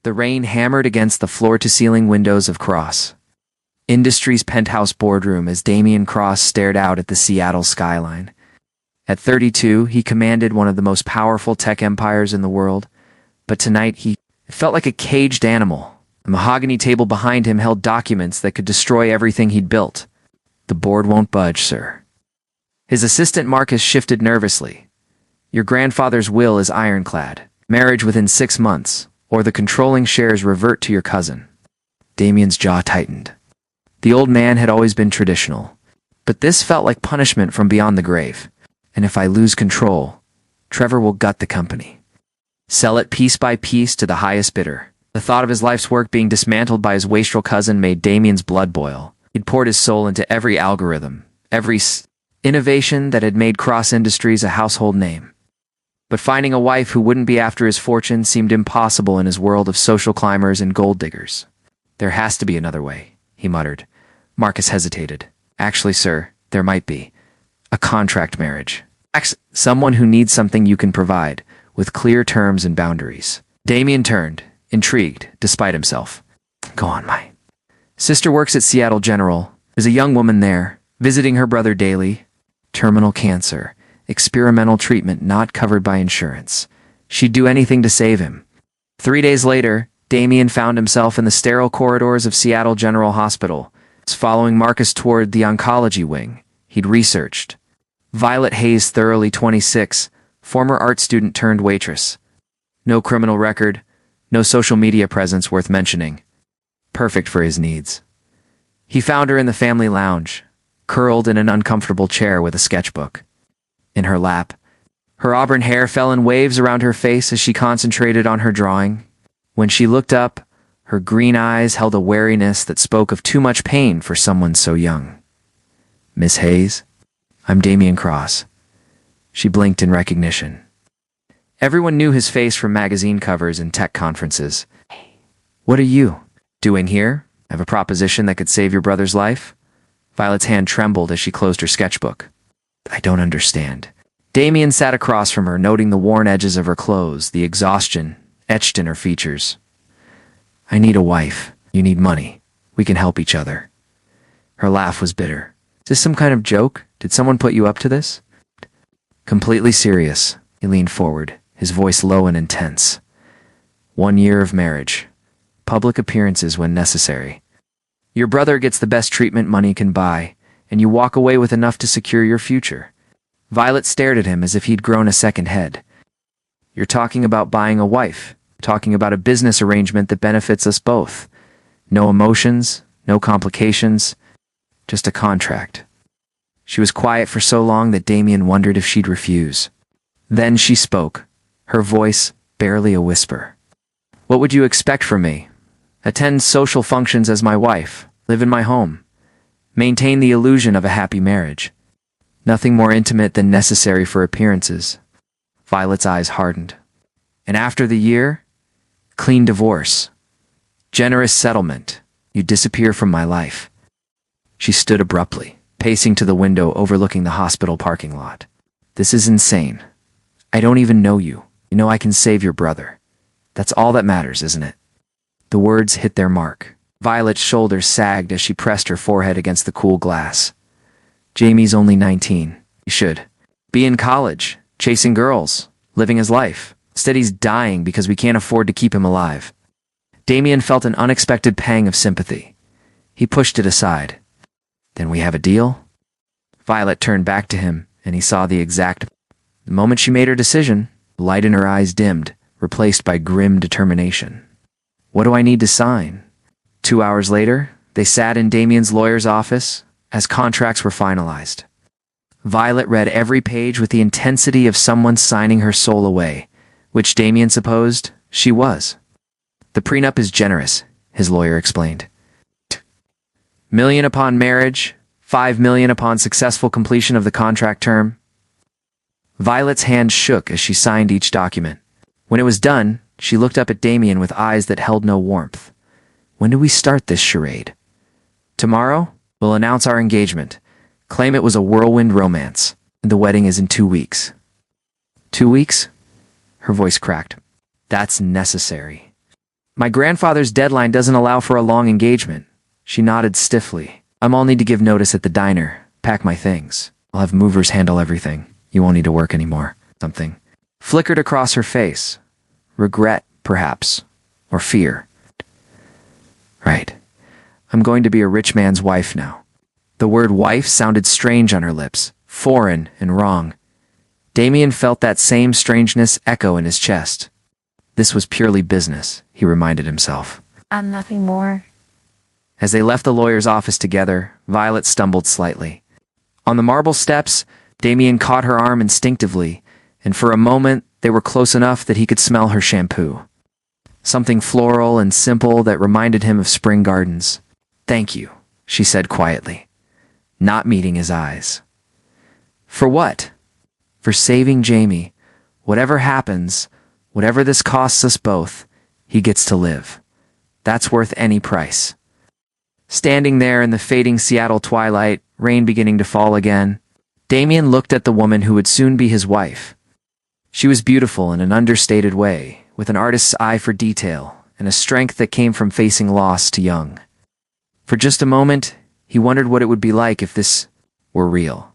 The rain hammered against the floor-to-ceiling windows of Cross Industries' penthouse boardroom as Damien Cross stared out at the Seattle skyline. At 32, he commanded one of the most powerful tech empires in the world, but tonight it felt like a caged animal. The mahogany table behind him held documents that could destroy everything he'd built. "The board won't budge, sir." His assistant Marcus shifted nervously. "Your grandfather's will is ironclad. Marriage within 6 months, or the controlling shares revert to your cousin." Damien's jaw tightened. The old man had always been traditional, but this felt like punishment from beyond the grave. "And if I lose control, Trevor will gut the company. Sell it piece by piece to the highest bidder." The thought of his life's work being dismantled by his wastrel cousin made Damien's blood boil. He'd poured his soul into every algorithm, every innovation that had made Cross Industries a household name. But finding a wife who wouldn't be after his fortune seemed impossible in his world of social climbers and gold diggers. "There has to be another way," he muttered. Marcus hesitated. "Actually, sir, there might be. A contract marriage. Someone who needs something you can provide, with clear terms and boundaries." Damien turned, intrigued, despite himself. "Go on, my sister works at Seattle General. There's a young woman there, visiting her brother daily. Terminal cancer. Experimental treatment not covered by insurance. She'd do anything to save him." 3 days later, Damien found himself in the sterile corridors of Seattle General Hospital, following Marcus toward the oncology wing he'd researched. Violet Hayes, thoroughly 26, former art student turned waitress. No criminal record, no social media presence worth mentioning. Perfect for his needs. He found her in the family lounge, curled in an uncomfortable chair with a sketchbook in her lap. Her auburn hair fell in waves around her face as she concentrated on her drawing. When she looked up, her green eyes held a wariness that spoke of too much pain for someone so young. "Miss Hayes? I'm Damien Cross." She blinked in recognition. Everyone knew his face from magazine covers and tech conferences. "What are you doing here? I have a proposition that could save your brother's life." Violet's hand trembled as she closed her sketchbook. "I don't understand." Damien sat across from her, noting the worn edges of her clothes, the exhaustion etched in her features. "I need a wife. You need money. We can help each other." Her laugh was bitter. "Is this some kind of joke? Did someone put you up to this?" Completely serious, he leaned forward, his voice low and intense. 1 year of marriage. Public appearances when necessary. Your brother gets the best treatment money can buy, and you walk away with enough to secure your future. Violet stared at him as if he'd grown a second head. "You're talking about buying a wife, talking about a business arrangement that benefits us both. No emotions, no complications, just a contract." She was quiet for so long that Damien wondered if she'd refuse. Then she spoke, her voice barely a whisper. "What would you expect from me? Attend social functions as my wife, live in my home, maintain the illusion of a happy marriage. Nothing more intimate than necessary for appearances." Violet's eyes hardened. "And after the year? Clean divorce. Generous settlement. You disappear from my life." She stood abruptly, pacing to the window overlooking the hospital parking lot. "This is insane. I don't even know you. You know I can save your brother. That's all that matters, isn't it?" The words hit their mark. Violet's shoulders sagged as she pressed her forehead against the cool glass. "Jamie's only 19. He should be in college, chasing girls, living his life. Instead he's dying because we can't afford to keep him alive." Damien felt an unexpected pang of sympathy. He pushed it aside. "Then we have a deal?" Violet turned back to him, and he saw the moment she made her decision, the light in her eyes dimmed, replaced by grim determination. "What do I need to sign?" 2 hours later, they sat in Damien's lawyer's office as contracts were finalized. Violet read every page with the intensity of someone signing her soul away, which Damien supposed she was. "The prenup is generous," his lawyer explained. $1 million upon marriage, $5 million upon successful completion of the contract term. Violet's hand shook as she signed each document. When it was done, she looked up at Damien with eyes that held no warmth. "When do we start this charade?" "Tomorrow, we'll announce our engagement, claim it was a whirlwind romance, and the wedding is in 2 weeks." 2 weeks? Her voice cracked. "That's necessary." My grandfather's deadline doesn't allow for a long engagement. She nodded stiffly. I'll need to give notice at the diner. Pack my things. I'll have movers handle everything. You won't need to work anymore. Something flickered across her face. Regret, perhaps. Or fear. Right. I'm going to be a rich man's wife now. The word wife sounded strange on her lips, foreign and wrong. Damien felt that same strangeness echo in his chest. This was purely business, he reminded himself. And nothing more. As they left the lawyer's office together, Violet stumbled slightly. On the marble steps, Damien caught her arm instinctively, and for a moment they were close enough that he could smell her shampoo. Something floral and simple that reminded him of spring gardens. Thank you, she said quietly, not meeting his eyes. For what? For saving Jamie. Whatever happens, whatever this costs us both, he gets to live. That's worth any price. Standing there in the fading Seattle twilight, rain beginning to fall again, Damien looked at the woman who would soon be his wife. She was beautiful in an understated way, with an artist's eye for detail and a strength that came from facing loss too young. For just a moment, he wondered what it would be like if this were real.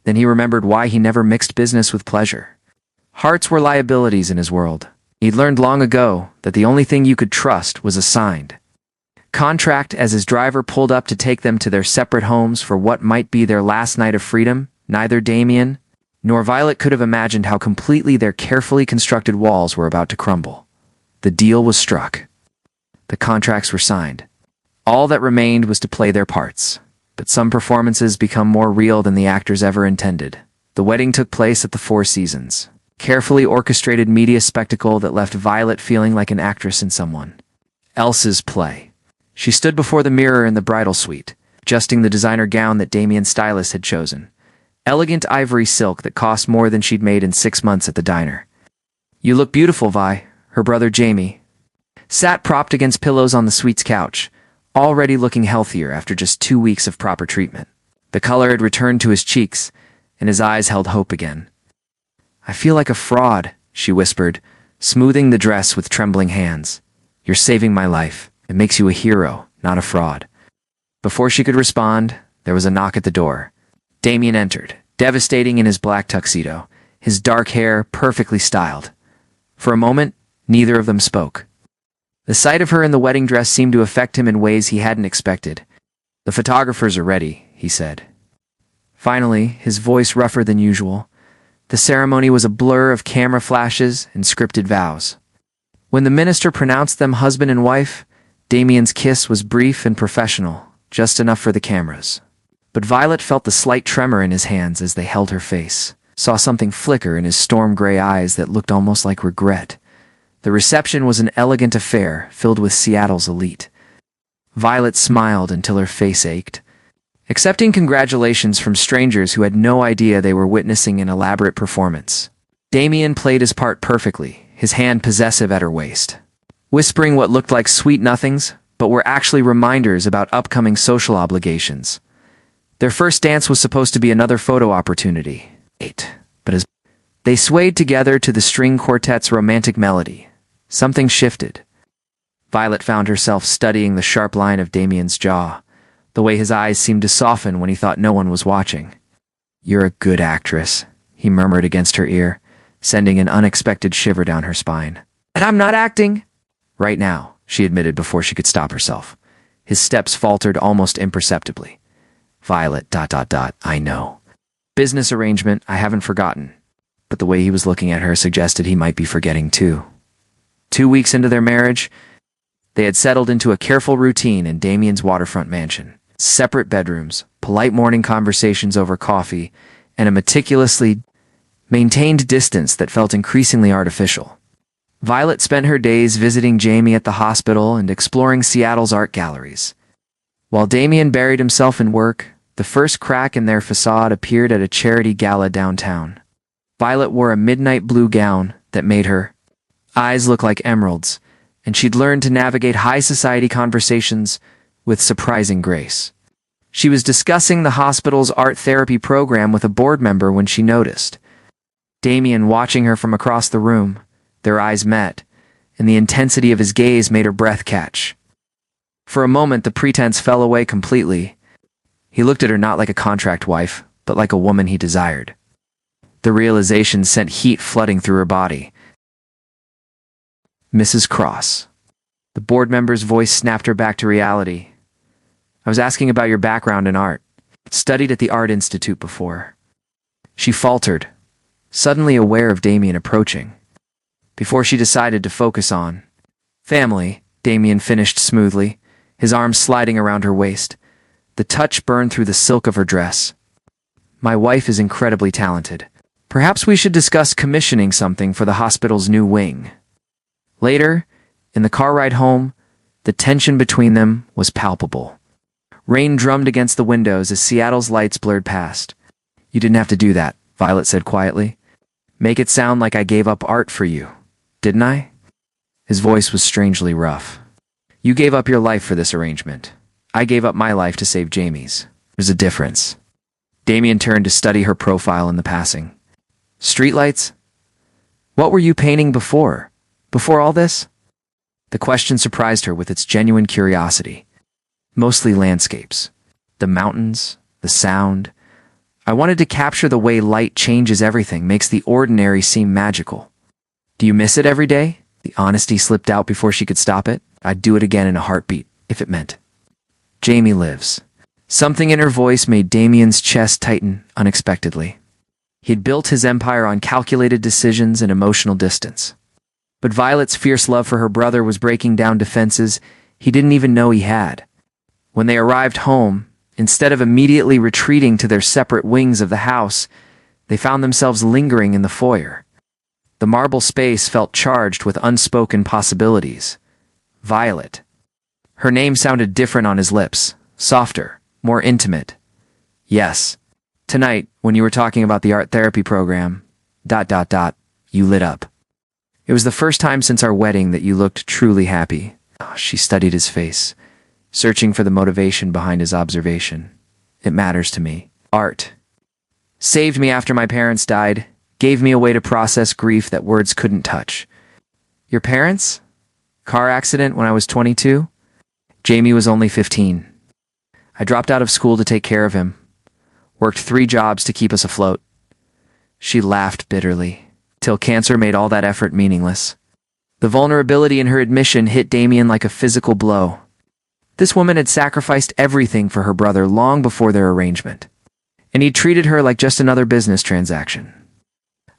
Then he remembered why he never mixed business with pleasure. Hearts were liabilities in his world. He'd learned long ago that the only thing you could trust was a signed contract. As his driver pulled up to take them to their separate homes for what might be their last night of freedom, neither Damien nor Violet could have imagined how completely their carefully constructed walls were about to crumble. The deal was struck. The contracts were signed. All that remained was to play their parts. But some performances become more real than the actors ever intended. The wedding took place at the Four Seasons. Carefully orchestrated media spectacle that left Violet feeling like an actress in someone else's play. She stood before the mirror in the bridal suite, adjusting the designer gown that Damien's stylist had chosen. Elegant ivory silk that cost more than she'd made in 6 months at the diner. You look beautiful, Vi. Her brother Jamie sat propped against pillows on the suite's couch, already looking healthier after just 2 weeks of proper treatment. The color had returned to his cheeks, and his eyes held hope again. I feel like a fraud, she whispered, smoothing the dress with trembling hands. You're saving my life. It makes you a hero, not a fraud. Before she could respond, there was a knock at the door. Damien entered, devastating in his black tuxedo, his dark hair perfectly styled. For a moment, neither of them spoke. The sight of her in the wedding dress seemed to affect him in ways he hadn't expected. The photographers are ready, he said. Finally, his voice rougher than usual. The ceremony was a blur of camera flashes and scripted vows. When the minister pronounced them husband and wife, Damien's kiss was brief and professional, just enough for the cameras. But Violet felt the slight tremor in his hands as they held her face, saw something flicker in his storm-gray eyes that looked almost like regret. The reception was an elegant affair filled with Seattle's elite. Violet smiled until her face ached. Accepting congratulations from strangers who had no idea they were witnessing an elaborate performance. Damien played his part perfectly, his hand possessive at her waist, whispering what looked like sweet nothings, but were actually reminders about upcoming social obligations. Their first dance was supposed to be another photo opportunity. But as they swayed together to the string quartet's romantic melody, something shifted. Violet found herself studying the sharp line of Damien's jaw, the way his eyes seemed to soften when he thought no one was watching. You're a good actress, he murmured against her ear, sending an unexpected shiver down her spine. And I'm not acting. Right now, she admitted before she could stop herself. His steps faltered almost imperceptibly. Violet, ... I know. Business arrangement, I haven't forgotten. But the way he was looking at her suggested he might be forgetting too. 2 weeks into their marriage, they had settled into a careful routine in Damien's waterfront mansion. Separate bedrooms, polite morning conversations over coffee, and a meticulously maintained distance that felt increasingly artificial. Violet spent her days visiting Jamie at the hospital and exploring Seattle's art galleries. While Damien buried himself in work, the first crack in their facade appeared at a charity gala downtown. Violet wore a midnight blue gown that made her eyes look like emeralds, and she'd learned to navigate high society conversations with surprising grace. She was discussing the hospital's art therapy program with a board member when she noticed Damien watching her from across the room. Their eyes met, and the intensity of his gaze made her breath catch. For a moment, the pretense fell away completely. He looked at her not like a contract wife, but like a woman he desired. The realization sent heat flooding through her body. Mrs. Cross. The board member's voice snapped her back to reality. I was asking about your background in art. Studied at the Art Institute before. She faltered, suddenly aware of Damien approaching. Before she decided to focus on family, Damien finished smoothly, his arms sliding around her waist. The touch burned through the silk of her dress. My wife is incredibly talented. Perhaps we should discuss commissioning something for the hospital's new wing. Later, in the car ride home, the tension between them was palpable. Rain drummed against the windows as Seattle's lights blurred past. You didn't have to do that, Violet said quietly. Make it sound like I gave up art for you, didn't I? His voice was strangely rough. You gave up your life for this arrangement. I gave up my life to save Jamie's. There's a difference. Damien turned to study her profile in the passing. Streetlights? What were you painting before? Before all this? The question surprised her with its genuine curiosity. Mostly landscapes. The mountains, the sound. I wanted to capture the way light changes everything, makes the ordinary seem magical. Do you miss it every day? The honesty slipped out before she could stop it. I'd do it again in a heartbeat, if it meant. Jamie lives. Something in her voice made Damien's chest tighten unexpectedly. He'd built his empire on calculated decisions and emotional distance. But Violet's fierce love for her brother was breaking down defenses he didn't even know he had. When they arrived home, instead of immediately retreating to their separate wings of the house, they found themselves lingering in the foyer. The marble space felt charged with unspoken possibilities. Violet. Her name sounded different on his lips, softer, more intimate. Yes. Tonight, when you were talking about the art therapy program, ... you lit up. It was the first time since our wedding that you looked truly happy. She studied his face, searching for the motivation behind his observation. It matters to me. Art. Saved me after my parents died, gave me a way to process grief that words couldn't touch. Your parents? Car accident when I was 22? Jamie was only 15. I dropped out of school to take care of him. Worked 3 jobs to keep us afloat. She laughed bitterly, till cancer made all that effort meaningless. The vulnerability in her admission hit Damien like a physical blow. This woman had sacrificed everything for her brother long before their arrangement, and he treated her like just another business transaction.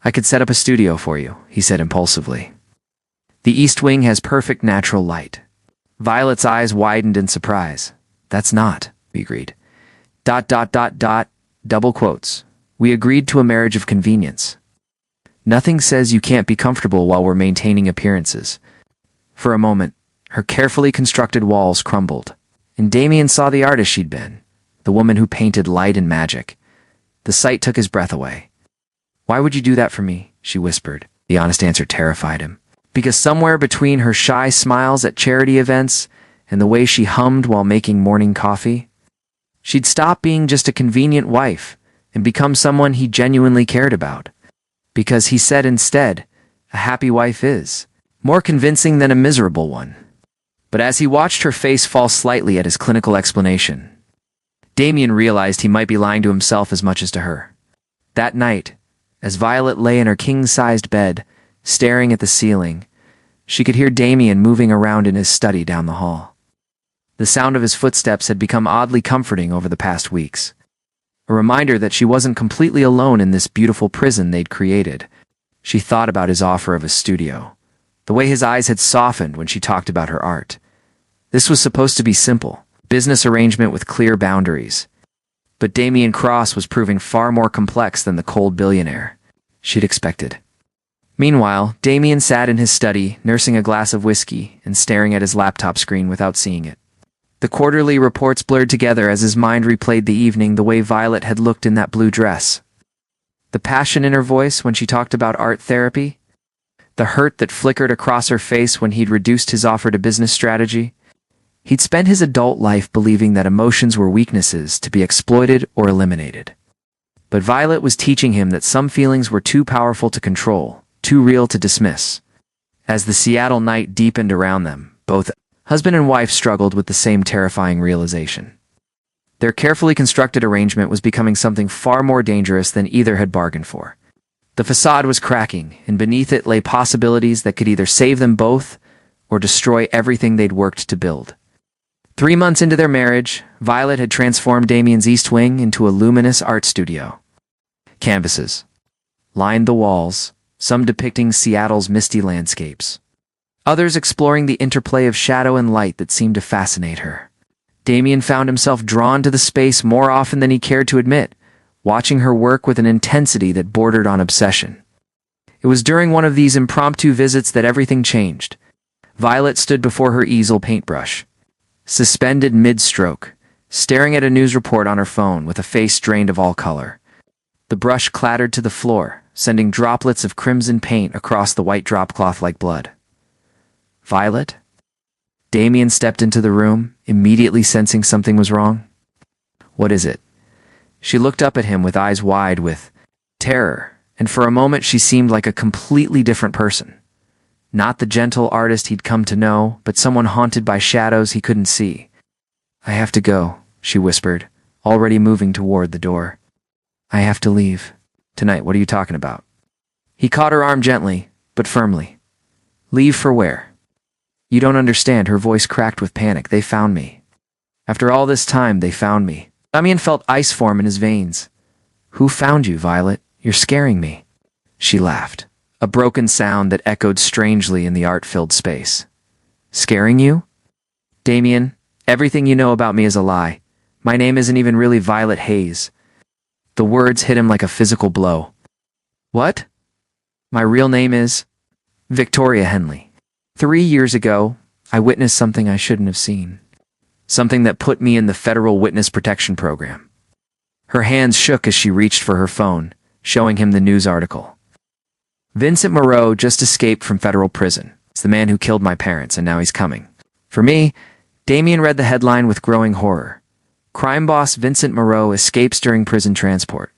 I could set up a studio for you, he said impulsively. The East Wing has perfect natural light. Violet's eyes widened in surprise. That's not, we agreed. ... double quotes. We agreed to a marriage of convenience. Nothing says you can't be comfortable while we're maintaining appearances. For a moment, her carefully constructed walls crumbled, and Damien saw the artist she'd been, the woman who painted light and magic. The sight took his breath away. Why would you do that for me? She whispered. The honest answer terrified him. Because somewhere between her shy smiles at charity events and the way she hummed while making morning coffee, she'd stop being just a convenient wife and become someone he genuinely cared about. Because he said instead, a happy wife is more convincing than a miserable one. But as he watched her face fall slightly at his clinical explanation, Damien realized he might be lying to himself as much as to her. That night, as Violet lay in her king-sized bed, staring at the ceiling, she could hear Damien moving around in his study down the hall. The sound of his footsteps had become oddly comforting over the past weeks. A reminder that she wasn't completely alone in this beautiful prison they'd created. She thought about his offer of a studio, the way his eyes had softened when she talked about her art. This was supposed to be simple, business arrangement with clear boundaries. But Damien Cross was proving far more complex than the cold billionaire she'd expected. Meanwhile, Damien sat in his study, nursing a glass of whiskey and staring at his laptop screen without seeing it. The quarterly reports blurred together as his mind replayed the evening the way Violet had looked in that blue dress. The passion in her voice when she talked about art therapy, the hurt that flickered across her face when he'd reduced his offer to business strategy. He'd spent his adult life believing that emotions were weaknesses to be exploited or eliminated. But Violet was teaching him that some feelings were too powerful to control, too real to dismiss. As the Seattle night deepened around them, both husband and wife struggled with the same terrifying realization. Their carefully constructed arrangement was becoming something far more dangerous than either had bargained for. The facade was cracking, and beneath it lay possibilities that could either save them both or destroy everything they'd worked to build. 3 months into their marriage, Violet had transformed Damien's East Wing into a luminous art studio. Canvases lined the walls, some depicting Seattle's misty landscapes, others exploring the interplay of shadow and light that seemed to fascinate her. Damien found himself drawn to the space more often than he cared to admit, watching her work with an intensity that bordered on obsession. It was during one of these impromptu visits that everything changed. Violet stood before her easel paintbrush, suspended mid-stroke, staring at a news report on her phone with a face drained of all color. The brush clattered to the floor, sending droplets of crimson paint across the white dropcloth like blood. "Violet?" Damien stepped into the room, immediately sensing something was wrong. "What is it?" She looked up at him with eyes wide with terror, and for a moment she seemed like a completely different person. Not the gentle artist he'd come to know, but someone haunted by shadows he couldn't see. "I have to go," she whispered, already moving toward the door. "I have to leave. Tonight, what are you talking about?" He caught her arm gently, but firmly. "Leave for where?" "You don't understand," her voice cracked with panic. "They found me. After all this time, they found me." Damien felt ice form in his veins. "Who found you, Violet? You're scaring me." She laughed, a broken sound that echoed strangely in the art-filled space. "Scaring you?" "Damien, everything you know about me is a lie. My name isn't even really Violet Hayes." The words hit him like a physical blow. "What?" "My real name is Victoria Henley. 3 years ago, I witnessed something I shouldn't have seen. Something that put me in the Federal Witness Protection Program." Her hands shook as she reached for her phone, showing him the news article. "Vincent Moreau just escaped from federal prison. It's the man who killed my parents, and now he's coming." For me, Damien read the headline with growing horror. "Crime boss Vincent Moreau escapes during prison transport."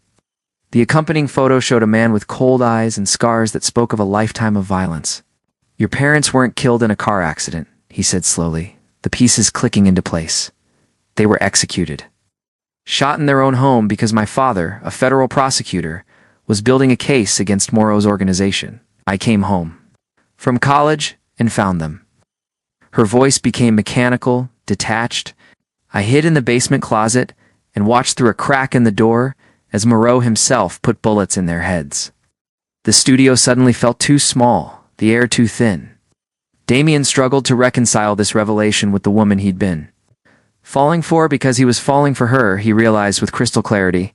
The accompanying photo showed a man with cold eyes and scars that spoke of a lifetime of violence. "Your parents weren't killed in a car accident," he said slowly, the pieces clicking into place. "They were executed. Shot in their own home because my father, a federal prosecutor, was building a case against Moreau's organization. I came home from college and found them." Her voice became mechanical, detached. "I hid in the basement closet and watched through a crack in the door as Moreau himself put bullets in their heads." The studio suddenly felt too small, the air too thin. Damien struggled to reconcile this revelation with the woman he'd been falling for because he was falling for her, he realized with crystal clarity.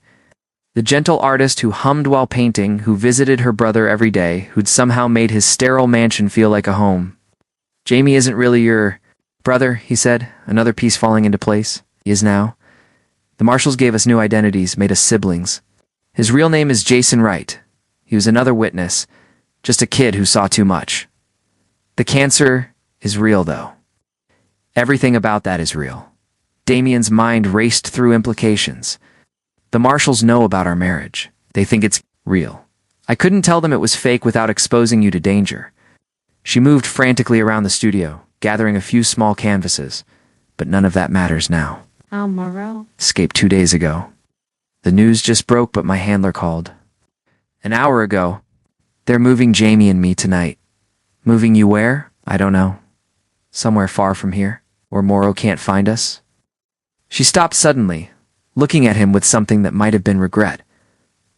The gentle artist who hummed while painting, who visited her brother every day, who'd somehow made his sterile mansion feel like a home. "Jamie isn't really your brother," he said, another piece falling into place. "He is now. The marshals gave us new identities, made us siblings. His real name is Jason Wright. He was another witness, just a kid who saw too much. The cancer is real, though. Everything about that is real." Damien's mind raced through implications. "The marshals know about our marriage. They think it's real. I couldn't tell them it was fake without exposing you to danger." She moved frantically around the studio, gathering a few small canvases, but none of that matters now. Moreau "Escaped 2 days ago. The news just broke, but my handler called. An hour ago. They're moving Jamie and me tonight." "Moving you where?" "I don't know. Somewhere far from here, where Moreau can't find us." She stopped suddenly, looking at him with something that might have been regret.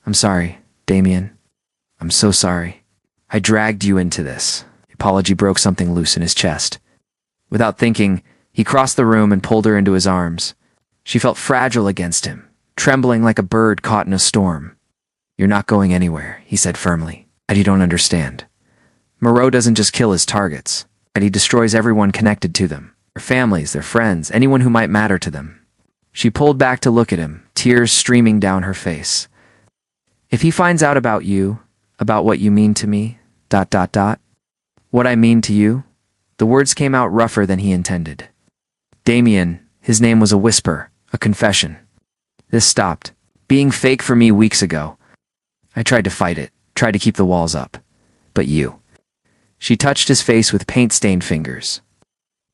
"I'm sorry, Damien. I'm so sorry. I dragged you into this." The apology broke something loose in his chest. Without thinking, he crossed the room and pulled her into his arms. She felt fragile against him, trembling like a bird caught in a storm. "You're not going anywhere," he said firmly. "And you don't understand. Moreau doesn't just kill his targets, and he destroys everyone connected to them. Their families, their friends, anyone who might matter to them." She pulled back to look at him, tears streaming down her face. "If he finds out about you, about what you mean to me, ... What I mean to you?" The words came out rougher than he intended. "Damien," his name was a whisper, a confession. "This stopped being fake for me weeks ago. I tried to fight it, tried to keep the walls up. But you She touched his face with paint-stained fingers.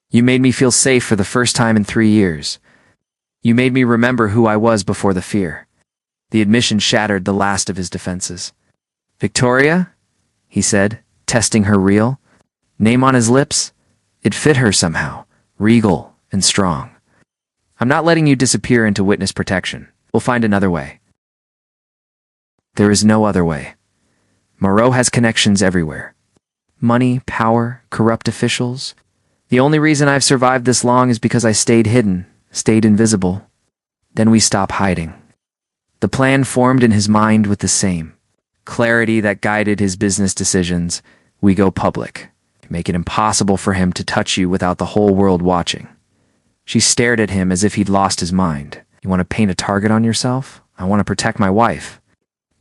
You made me feel safe for the first time in 3 years. You made me remember who I was before the fear. The admission shattered the last of his defenses. Victoria? He said, testing her real name on his lips. It fit her somehow, regal and strong. I'm not letting you disappear into witness protection. We'll find another way. There is no other way. Moreau has connections everywhere. Money, power, corrupt officials. The only reason I've survived this long is because I stayed hidden, stayed invisible. Then we stop hiding. The plan formed in his mind with the same clarity that guided his business decisions. We go public. Make it impossible for him to touch you without the whole world watching. She stared at him as if he'd lost his mind. You want to paint a target on yourself? I want to protect my wife.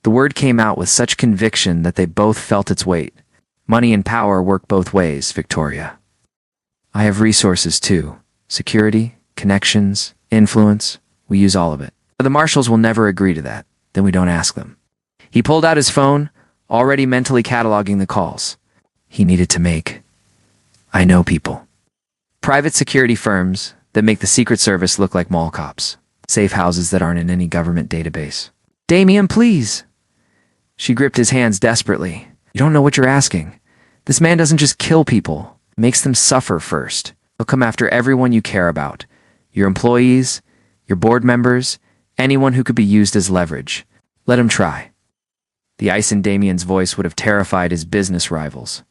The word came out with such conviction that they both felt its weight. Money and power work both ways, Victoria. I have resources too. Security, connections, influence. We use all of it. But the marshals will never agree to that. Then we don't ask them. He pulled out his phone, already mentally cataloging the calls he needed to make. I know people. Private security firms that make the Secret Service look like mall cops. Safe houses that aren't in any government database. Damien, please. She gripped his hands desperately. You don't know what you're asking. This man doesn't just kill people. He makes them suffer first. He'll come after everyone you care about. Your employees, your board members, anyone who could be used as leverage. Let him try. The ice in Damien's voice would have terrified his business rivals.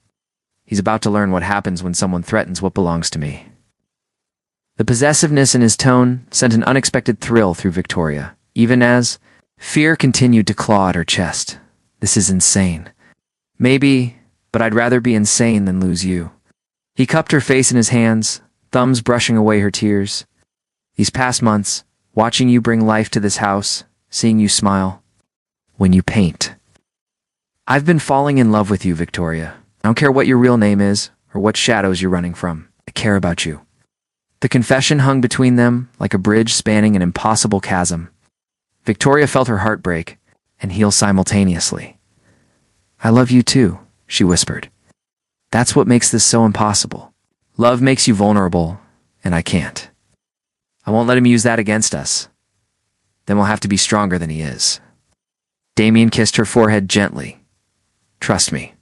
He's about to learn what happens when someone threatens what belongs to me. The possessiveness in his tone sent an unexpected thrill through Victoria, even as fear continued to claw at her chest. This is insane. Maybe, but I'd rather be insane than lose you. He cupped her face in his hands, thumbs brushing away her tears. These past months, watching you bring life to this house, seeing you smile, when you paint. I've been falling in love with you, Victoria. I don't care what your real name is or what shadows you're running from. I care about you. The confession hung between them like a bridge spanning an impossible chasm. Victoria felt her heart break and heal simultaneously. I love you too, she whispered. That's what makes this so impossible. Love makes you vulnerable, and I can't. I won't let him use that against us. Then we'll have to be stronger than he is. Damien kissed her forehead gently. Trust me.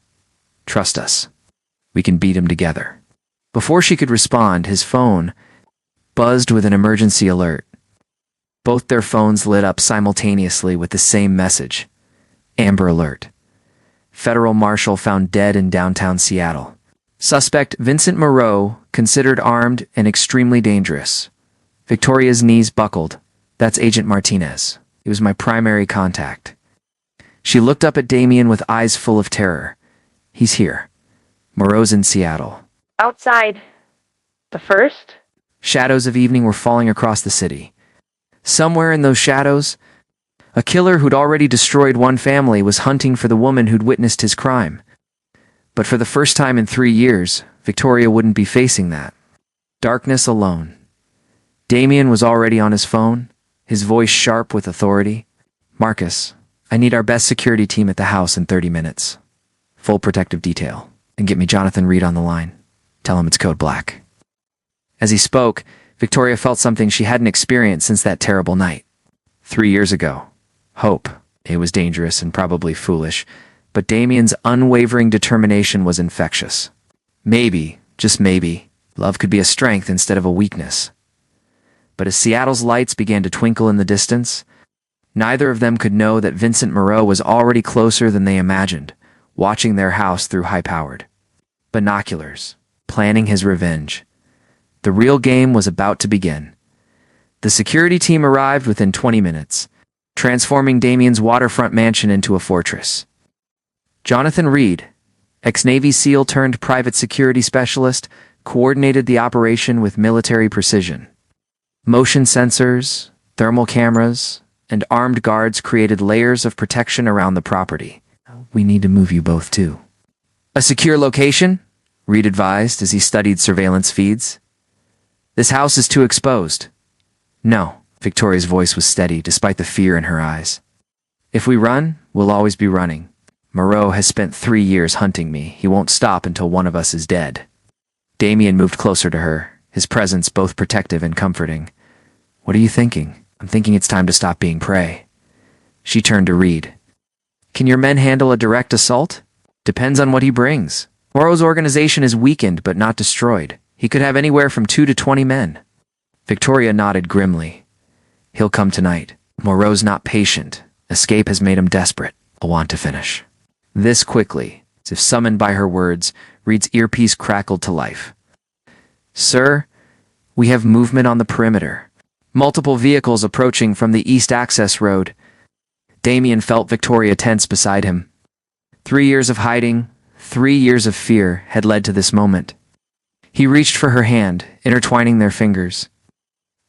Trust us. We can beat him together. Before she could respond, his phone buzzed with an emergency alert. Both their phones lit up simultaneously with the same message. Amber Alert. Federal marshal found dead in downtown Seattle. Suspect Vincent Moreau, considered armed and extremely dangerous. Victoria's knees buckled. That's Agent Martinez. He was my primary contact. She looked up at Damien with eyes full of terror. He's here. Moreau's in Seattle. Outside. The first? Shadows of evening were falling across the city. Somewhere in those shadows, a killer who'd already destroyed one family was hunting for the woman who'd witnessed his crime. But for the first time in 3 years, Victoria wouldn't be facing that. Darkness alone. Damien was already on his phone, his voice sharp with authority. Marcus, I need our best security team at the house in 30 minutes. Full protective detail. And get me Jonathan Reed on the line. Tell him it's code black. As he spoke, Victoria felt something she hadn't experienced since that terrible night. 3 years ago. Hope. It was dangerous and probably foolish, but Damien's unwavering determination was infectious. Maybe, just maybe, love could be a strength instead of a weakness. But as Seattle's lights began to twinkle in the distance, neither of them could know that Vincent Moreau was already closer than they imagined, watching their house through high-powered binoculars, planning his revenge. The real game was about to begin. The security team arrived within 20 minutes, transforming Damien's waterfront mansion into a fortress. Jonathan Reed, ex-Navy SEAL turned private security specialist, coordinated the operation with military precision. Motion sensors, thermal cameras, and armed guards created layers of protection around the property. We need to move you both too. A secure location? Reed advised as he studied surveillance feeds. This house is too exposed. No, Victoria's voice was steady despite the fear in her eyes. If we run, we'll always be running. Moreau has spent 3 years hunting me. He won't stop until one of us is dead. Damien moved closer to her, his presence both protective and comforting. What are you thinking? I'm thinking it's time to stop being prey. She turned to Reed. Can your men handle a direct assault? Depends on what he brings. Moreau's organization is weakened but not destroyed. He could have anywhere from 2 to 20 men. Victoria nodded grimly. He'll come tonight. Moreau's not patient. Escape has made him desperate. He'll want to finish. This quickly, as if summoned by her words, Reed's earpiece crackled to life. Sir, we have movement on the perimeter. Multiple vehicles approaching from the east access road. Damien felt Victoria tense beside him. 3 years of hiding, 3 years of fear had led to this moment. He reached for her hand, intertwining their fingers.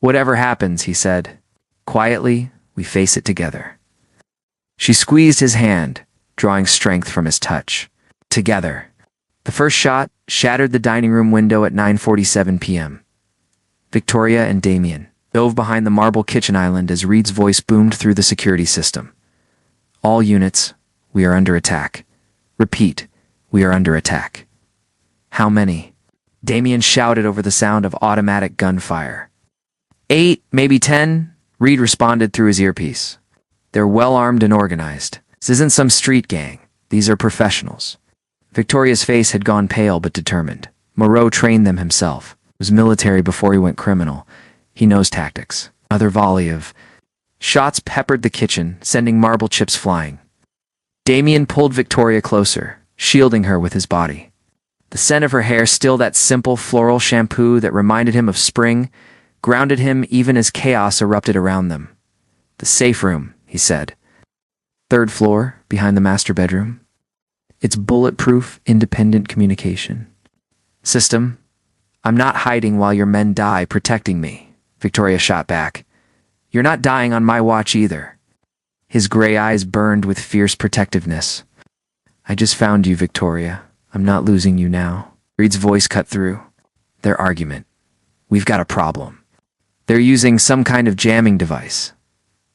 Whatever happens, he said. Quietly, we face it together. She squeezed his hand, drawing strength from his touch. Together. The first shot shattered the dining room window at 9:47 p.m. Victoria and Damien dove behind the marble kitchen island as Reed's voice boomed through the security system. All units, we are under attack. Repeat, we are under attack. How many? Damien shouted over the sound of automatic gunfire. 8, maybe 10, Reed responded through his earpiece. They're well-armed and organized. This isn't some street gang. These are professionals. Victoria's face had gone pale but determined. Moreau trained them himself. He was military before he went criminal. He knows tactics. Another volley of shots peppered the kitchen, sending marble chips flying. Damien pulled Victoria closer, shielding her with his body. The scent of her hair, still that simple floral shampoo that reminded him of spring, grounded him even as chaos erupted around them. The safe room, he said. 3rd floor, behind the master bedroom. It's bulletproof, independent communication. System, I'm not hiding while your men die protecting me, Victoria shot back. You're not dying on my watch either. His gray eyes burned with fierce protectiveness. I just found you, Victoria. I'm not losing you now. Reed's voice cut through their argument. We've got a problem. They're using some kind of jamming device.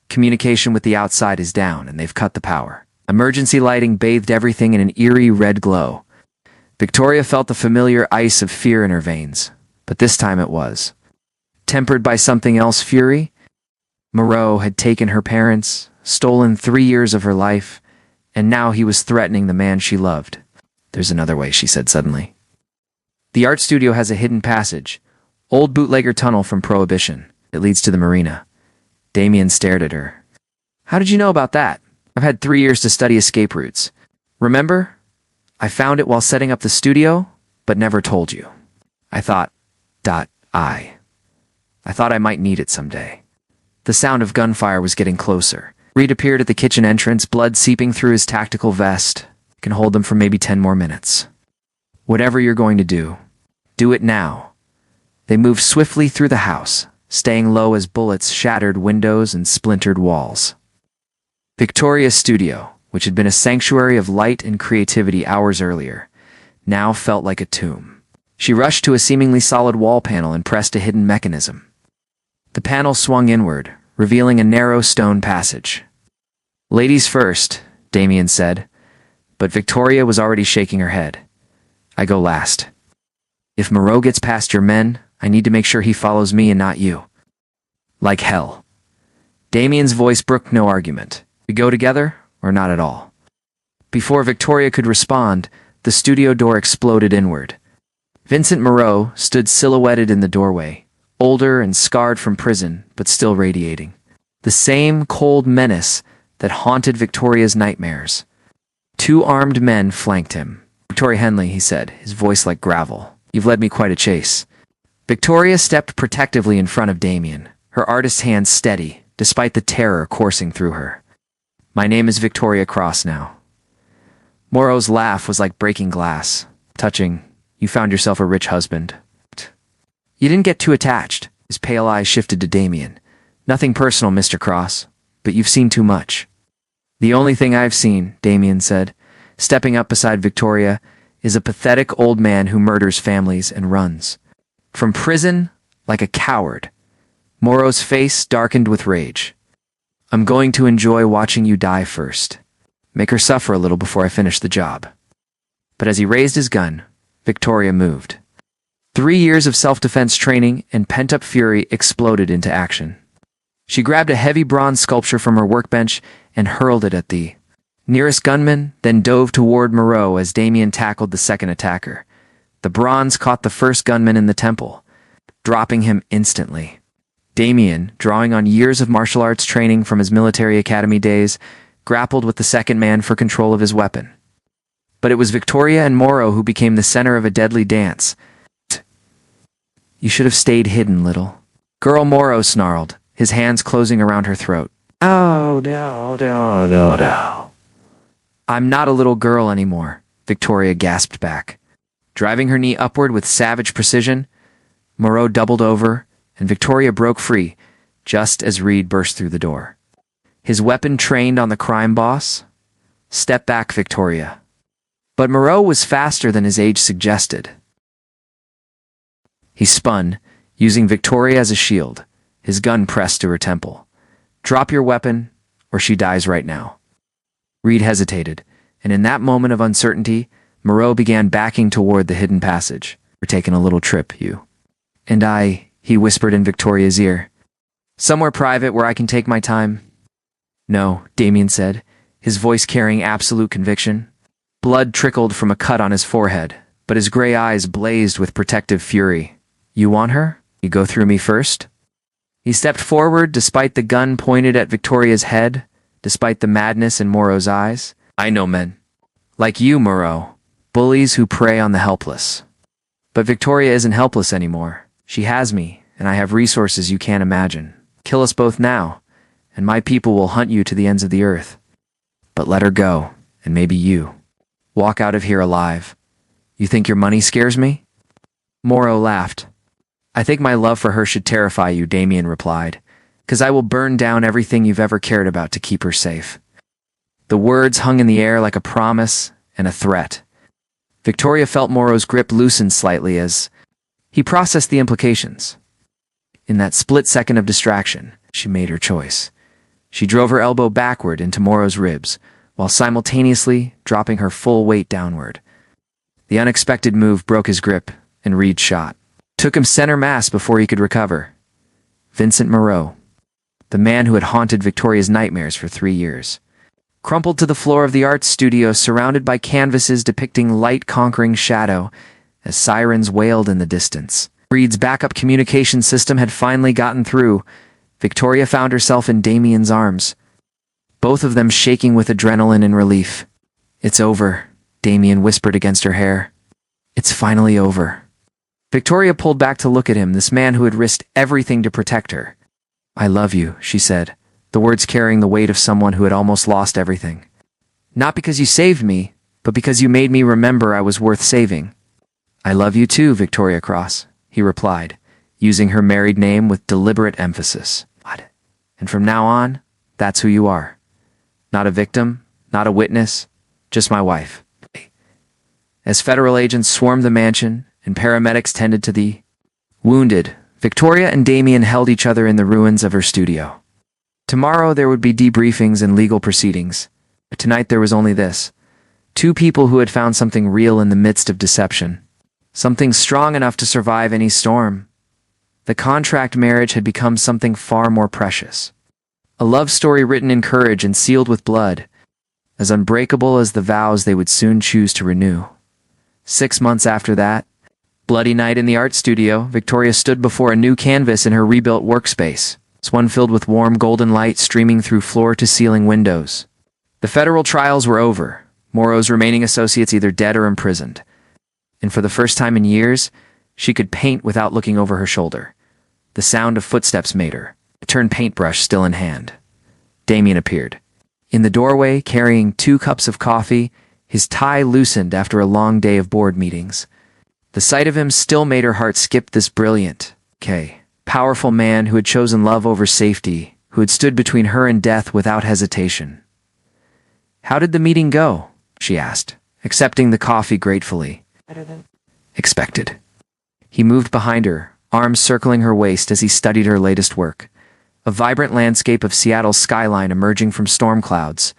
Communication with the outside is down, and they've cut the power. Emergency lighting bathed everything in an eerie red glow. Victoria felt the familiar ice of fear in her veins, but this time it was tempered by something else, fury. Moreau had taken her parents, stolen 3 years of her life, and now he was threatening the man she loved. There's another way, she said suddenly. The art studio has a hidden passage, old bootlegger tunnel from Prohibition. It leads to the marina. Damien stared at her. How did you know about that? I've had 3 years to study escape routes. Remember? I found it while setting up the studio, but never told you. I thought I might need it someday. The sound of gunfire was getting closer. Reed appeared at the kitchen entrance, blood seeping through his tactical vest. Can hold them for maybe 10 more minutes. Whatever you're going to do it now. They moved swiftly through the house, staying low as bullets shattered windows and splintered walls. Victoria's studio, which had been a sanctuary of light and creativity hours earlier, now felt like a tomb. She rushed to a seemingly solid wall panel and pressed a hidden mechanism. The panel swung inward, revealing a narrow stone passage. Ladies first, Damien said, but Victoria was already shaking her head. I go last. If Moreau gets past your men, I need to make sure he follows me and not you. Like hell. Damien's voice brooked no argument. We go together, or not at all. Before Victoria could respond, the studio door exploded inward. Vincent Moreau stood silhouetted in the doorway, older and scarred from prison, but still radiating. The same cold menace that haunted Victoria's nightmares. 2 armed men flanked him. Victoria Henley, he said, his voice like gravel. You've led me quite a chase. Victoria stepped protectively in front of Damien, her artist's hand steady, despite the terror coursing through her. My name is Victoria Cross now. Moreau's laugh was like breaking glass, touching. You found yourself a rich husband. You didn't get too attached. His pale eyes shifted to Damien. Nothing personal, Mr. Cross, but you've seen too much. The only thing I've seen, Damien said, stepping up beside Victoria, is a pathetic old man who murders families and runs. From prison, like a coward. Moreau's face darkened with rage. I'm going to enjoy watching you die first. Make her suffer a little before I finish the job. But as he raised his gun, Victoria moved. 3 years of self-defense training and pent-up fury exploded into action. She grabbed a heavy bronze sculpture from her workbench and hurled it at the nearest gunman, then dove toward Moreau as Damien tackled the second attacker. The bronze caught the first gunman in the temple, dropping him instantly. Damien, drawing on years of martial arts training from his military academy days, grappled with the second man for control of his weapon. But it was Victoria and Moreau who became the center of a deadly dance. You should have stayed hidden, little girl, Moreau snarled, his hands closing around her throat. Oh, no. I'm not a little girl anymore, Victoria gasped back. Driving her knee upward with savage precision, Moreau doubled over, and Victoria broke free, just as Reed burst through the door. His weapon trained on the crime boss? Step back, Victoria. But Moreau was faster than his age suggested. He spun, using Victoria as a shield, his gun pressed to her temple. Drop your weapon, or she dies right now. Reed hesitated, and in that moment of uncertainty, Moreau began backing toward the hidden passage. We're taking a little trip, you. And he whispered in Victoria's ear. Somewhere private where I can take my time. No, Damien said, his voice carrying absolute conviction. Blood trickled from a cut on his forehead, but his gray eyes blazed with protective fury. You want her? You go through me first? He stepped forward despite the gun pointed at Victoria's head, despite the madness in Moreau's eyes. I know men. Like you, Moreau. Bullies who prey on the helpless. But Victoria isn't helpless anymore. She has me, and I have resources you can't imagine. Kill us both now, and my people will hunt you to the ends of the earth. But let her go, and maybe you. Walk out of here alive. You think your money scares me? Moreau laughed. I think my love for her should terrify you, Damien replied, 'cause I will burn down everything you've ever cared about to keep her safe. The words hung in the air like a promise and a threat. Victoria felt Moreau's grip loosen slightly as he processed the implications. In that split second of distraction, she made her choice. She drove her elbow backward into Moreau's ribs, while simultaneously dropping her full weight downward. The unexpected move broke his grip, and Reed shot. Took him center mass before he could recover. Vincent Moreau, the man who had haunted Victoria's nightmares for 3 years, crumpled to the floor of the art studio surrounded by canvases depicting light conquering shadow as sirens wailed in the distance. Reed's backup communication system had finally gotten through. Victoria found herself in Damien's arms, both of them shaking with adrenaline and relief. It's over, Damien whispered against her hair. It's finally over. Victoria pulled back to look at him, this man who had risked everything to protect her. I love you, she said, the words carrying the weight of someone who had almost lost everything. Not because you saved me, but because you made me remember I was worth saving. I love you too, Victoria Cross, he replied, using her married name with deliberate emphasis. And from now on, that's who you are. Not a victim, not a witness, just my wife. As federal agents swarmed the mansion and paramedics tended to the wounded, Victoria and Damien held each other in the ruins of her studio. Tomorrow there would be debriefings and legal proceedings, but tonight there was only this. 2 people who had found something real in the midst of deception. Something strong enough to survive any storm. The contract marriage had become something far more precious. A love story written in courage and sealed with blood, as unbreakable as the vows they would soon choose to renew. 6 months after that, bloody night in the art studio, Victoria stood before a new canvas in her rebuilt workspace, one filled with warm golden light streaming through floor-to-ceiling windows. The federal trials were over, Moreau's remaining associates either dead or imprisoned. And for the first time in years, she could paint without looking over her shoulder. The sound of footsteps made her, a turned paintbrush still in hand. Damien appeared. In the doorway, carrying 2 cups of coffee, his tie loosened after a long day of board meetings. The sight of him still made her heart skip. This brilliant, powerful man who had chosen love over safety, who had stood between her and death without hesitation. How did the meeting go? She asked, accepting the coffee gratefully. Better than expected. He moved behind her, arms circling her waist as he studied her latest work. A vibrant landscape of Seattle's skyline emerging from storm clouds.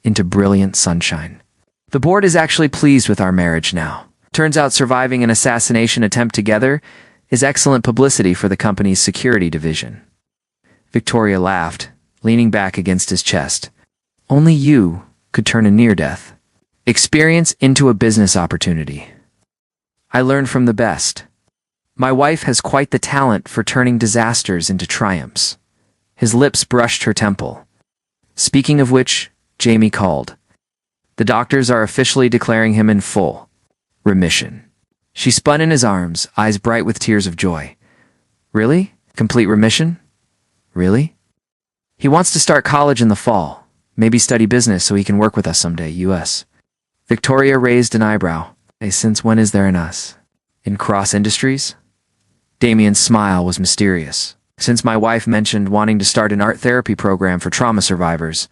into brilliant sunshine. The board is actually pleased with our marriage now. Turns out surviving an assassination attempt together is excellent publicity for the company's security division. Victoria laughed, leaning back against his chest. Only you could turn a near-death experience into a business opportunity. I learned from the best. My wife has quite the talent for turning disasters into triumphs. His lips brushed her temple. Speaking of which, Jamie called. The doctors are officially declaring him in full remission. She spun in his arms, eyes bright with tears of joy. Really? Complete remission? Really? He wants to start college in the fall, maybe study business so he can work with us someday, US. Victoria raised an eyebrow. Hey, since when is there an us? In Cross Industries? Damien's smile was mysterious. Since my wife mentioned wanting to start an art therapy program for trauma survivors,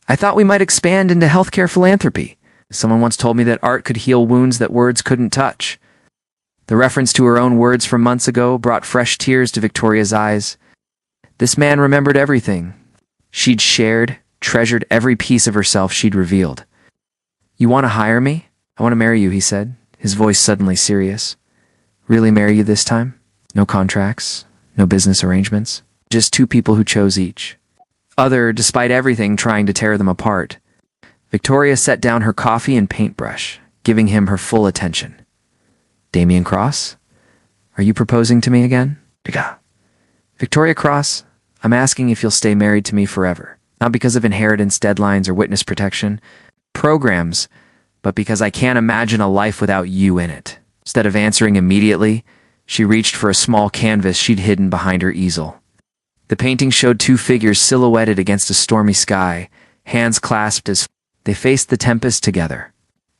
I thought we might expand into healthcare philanthropy. Someone once told me that art could heal wounds that words couldn't touch. The reference to her own words from months ago brought fresh tears to Victoria's eyes. This man remembered everything. She'd shared, treasured every piece of herself she'd revealed. You want to hire me? I want to marry you, he said, his voice suddenly serious. Really marry you this time? No contracts, no business arrangements, just two people who chose each. Other, despite everything trying to tear them apart. Victoria set down her coffee and paintbrush, giving him her full attention. Damien Cross? Are you proposing to me again? Victoria Cross, I'm asking if you'll stay married to me forever. Not because of inheritance deadlines or witness protection programs, but because I can't imagine a life without you in it. Instead of answering immediately, she reached for a small canvas she'd hidden behind her easel. The painting showed two figures silhouetted against a stormy sky, hands clasped as they faced the tempest together.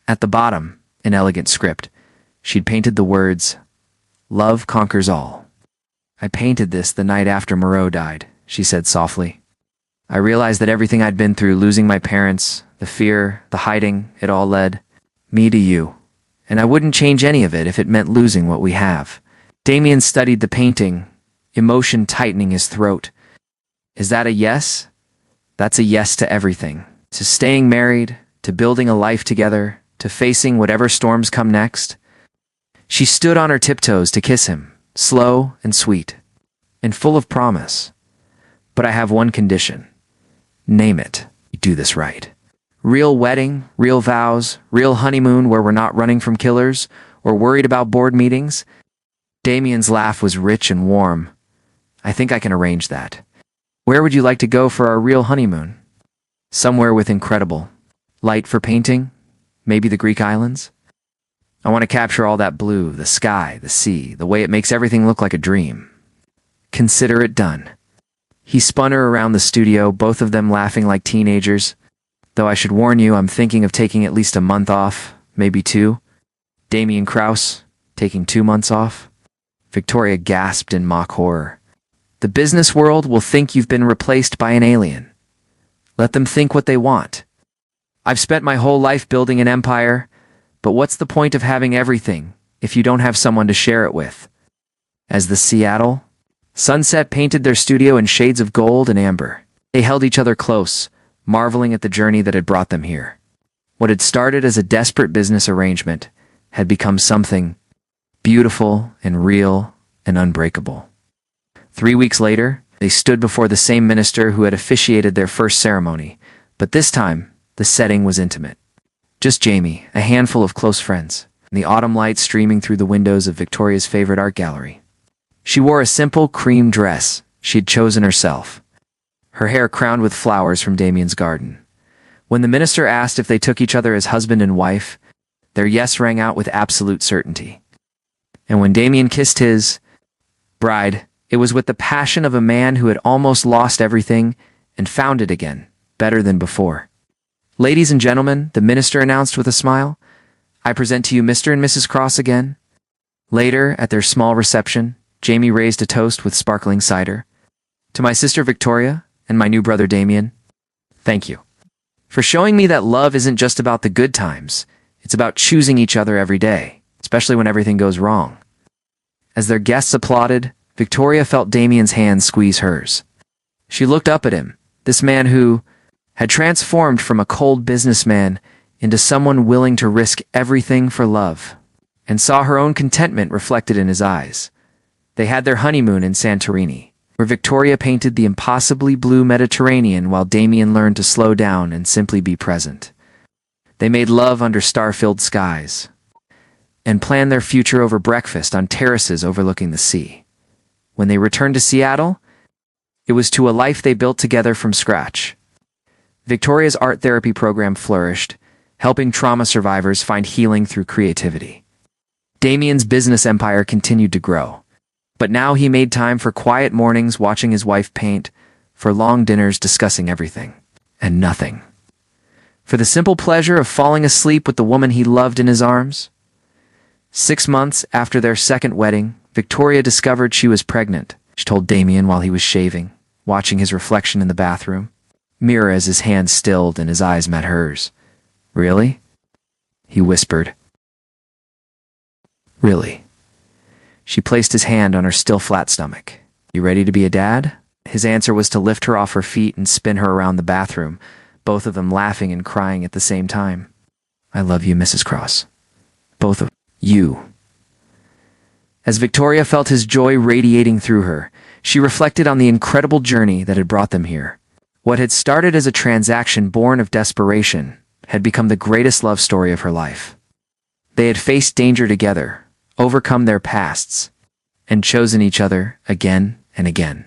At the bottom, in elegant script, she'd painted the words, "Love conquers all." I painted this the night after Moreau died, she said softly. I realized that everything I'd been through, losing my parents, the fear, the hiding, it all led me to you. And I wouldn't change any of it if it meant losing what we have. Damien studied the painting, emotion tightening his throat. Is that a yes? That's a yes to everything. To staying married, to building a life together, to facing whatever storms come next. She stood on her tiptoes to kiss him, slow and sweet, and full of promise. But I have one condition. Name it. You do this right. Real wedding, real vows, real honeymoon where we're not running from killers or worried about board meetings. Damien's laugh was rich and warm. I think I can arrange that. Where would you like to go for our real honeymoon? Somewhere with incredible light for painting? Maybe the Greek islands? I want to capture all that blue, the sky, the sea, the way it makes everything look like a dream. Consider it done. He spun her around the studio, both of them laughing like teenagers. Though I should warn you, I'm thinking of taking at least a month off, maybe two. Damien Krause, taking 2 months off. Victoria gasped in mock horror. The business world will think you've been replaced by an alien. Let them think what they want. I've spent my whole life building an empire, but what's the point of having everything if you don't have someone to share it with? As the Seattle sunset painted their studio in shades of gold and amber, they held each other close, marveling at the journey that had brought them here. What had started as a desperate business arrangement had become something beautiful and real and unbreakable. 3 weeks later, they stood before the same minister who had officiated their first ceremony, but this time, the setting was intimate. Just Jamie, a handful of close friends, and the autumn light streaming through the windows of Victoria's favorite art gallery. She wore a simple cream dress she'd chosen herself, her hair crowned with flowers from Damien's garden. When the minister asked if they took each other as husband and wife, their yes rang out with absolute certainty. And when Damien kissed his bride, it was with the passion of a man who had almost lost everything and found it again, better than before. Ladies and gentlemen, the minister announced with a smile, I present to you Mr. and Mrs. Cross again. Later, at their small reception, Jamie raised a toast with sparkling cider. To my sister Victoria and my new brother Damien, thank you for showing me that love isn't just about the good times. It's about choosing each other every day, especially when everything goes wrong. As their guests applauded, Victoria felt Damien's hand squeeze hers. She looked up at him, this man who had transformed from a cold businessman into someone willing to risk everything for love, and saw her own contentment reflected in his eyes. They had their honeymoon in Santorini, where Victoria painted the impossibly blue Mediterranean while Damien learned to slow down and simply be present. They made love under star-filled skies, and planned their future over breakfast on terraces overlooking the sea. When they returned to Seattle, it was to a life they built together from scratch. Victoria's art therapy program flourished, helping trauma survivors find healing through creativity. Damien's business empire continued to grow, but now he made time for quiet mornings watching his wife paint, for long dinners discussing everything and nothing, for the simple pleasure of falling asleep with the woman he loved in his arms. 6 months after their second wedding, Victoria discovered she was pregnant. She told Damien while he was shaving, watching his reflection in the bathroom mirror as his hand stilled and his eyes met hers. "Really?" he whispered. "Really?" She placed his hand on her still flat stomach. "You ready to be a dad?" His answer was to lift her off her feet and spin her around the bathroom, both of them laughing and crying at the same time. "I love you, Mrs. Cross. Both of you." As Victoria felt his joy radiating through her, she reflected on the incredible journey that had brought them here. What had started as a transaction born of desperation had become the greatest love story of her life. They had faced danger together, overcome their pasts, and chosen each other again and again.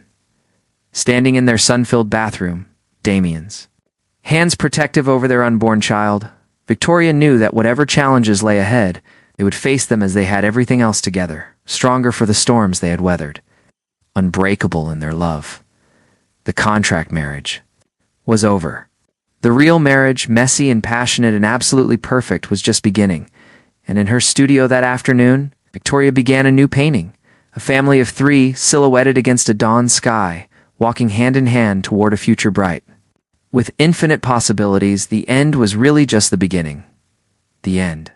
Standing in their sun-filled bathroom, Damien's, hands protective over their unborn child, Victoria knew that whatever challenges lay ahead, they would face them as they had everything else together, stronger for the storms they had weathered, unbreakable in their love. The contract marriage was over. The real marriage, messy and passionate and absolutely perfect, was just beginning. And in her studio that afternoon, Victoria began a new painting, a family of 3 silhouetted against a dawn sky, walking hand in hand toward a future bright. With infinite possibilities, the end was really just the beginning. The end.